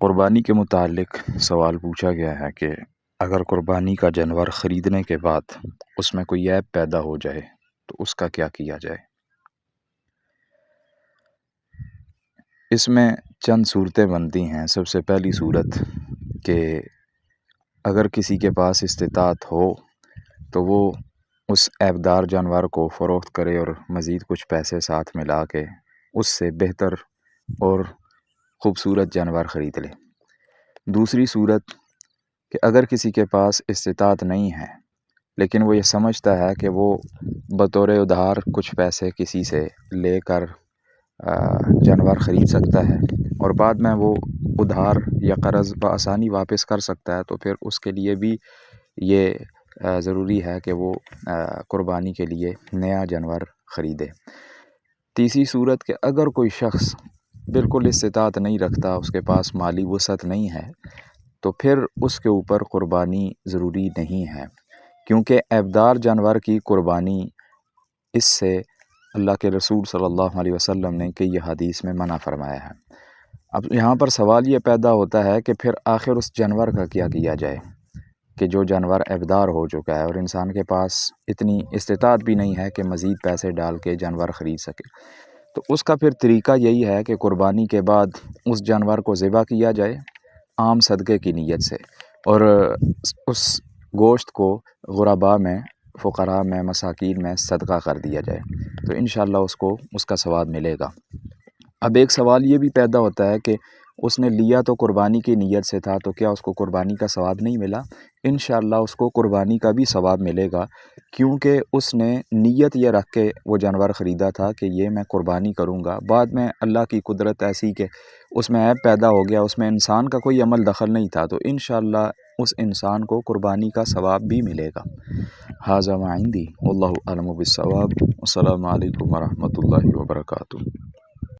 قربانی کے متعلق سوال پوچھا گیا ہے کہ اگر قربانی کا جانور خریدنے کے بعد اس میں کوئی عیب پیدا ہو جائے تو اس کا کیا کیا جائے۔ اس میں چند صورتیں بنتی ہیں۔ سب سے پہلی صورت کہ اگر کسی کے پاس استطاعت ہو تو وہ اس عیبدار جانور کو فروخت کرے اور مزید کچھ پیسے ساتھ ملا کے اس سے بہتر اور خوبصورت جانور خرید لے۔ دوسری صورت کہ اگر کسی کے پاس استطاعت نہیں ہے لیکن وہ یہ سمجھتا ہے کہ وہ بطور ادھار کچھ پیسے کسی سے لے کر جانور خرید سکتا ہے اور بعد میں وہ ادھار یا قرض بآسانی واپس کر سکتا ہے، تو پھر اس کے لیے بھی یہ ضروری ہے کہ وہ قربانی کے لیے نیا جانور خریدے۔ تیسری صورت کہ اگر کوئی شخص بالکل استطاعت نہیں رکھتا، اس کے پاس مالی وسعت نہیں ہے، تو پھر اس کے اوپر قربانی ضروری نہیں ہے، کیونکہ عیبدار جانور کی قربانی اس سے اللہ کے رسول صلی اللہ علیہ وسلم نے کئی حدیث میں منع فرمایا ہے۔ اب یہاں پر سوال یہ پیدا ہوتا ہے کہ پھر آخر اس جانور کا کیا کیا جائے کہ جو جانور عیبدار ہو چکا ہے اور انسان کے پاس اتنی استطاعت بھی نہیں ہے کہ مزید پیسے ڈال کے جانور خرید سکے۔ تو اس کا پھر طریقہ یہی ہے کہ قربانی کے بعد اس جانور کو ذبح کیا جائے عام صدقے کی نیت سے، اور اس گوشت کو غرباء میں، فقراء میں، مساکین میں صدقہ کر دیا جائے، تو انشاءاللہ اس کو اس کا ثواب ملے گا۔ اب ایک سوال یہ بھی پیدا ہوتا ہے کہ اس نے لیا تو قربانی کی نیت سے تھا، تو کیا اس کو قربانی کا ثواب نہیں ملا؟ انشاءاللہ اس کو قربانی کا بھی ثواب ملے گا، کیونکہ اس نے نیت یہ رکھ کے وہ جانور خریدا تھا کہ یہ میں قربانی کروں گا۔ بعد میں اللہ کی قدرت ایسی کہ اس میں عیب پیدا ہو گیا، اس میں انسان کا کوئی عمل دخل نہیں تھا، تو انشاءاللہ اس انسان کو قربانی کا ثواب بھی ملے گا۔ ھذا ما عندی واللہ اعلم بالصواب۔ السلام علیکم ورحمۃ اللہ وبرکاتہ۔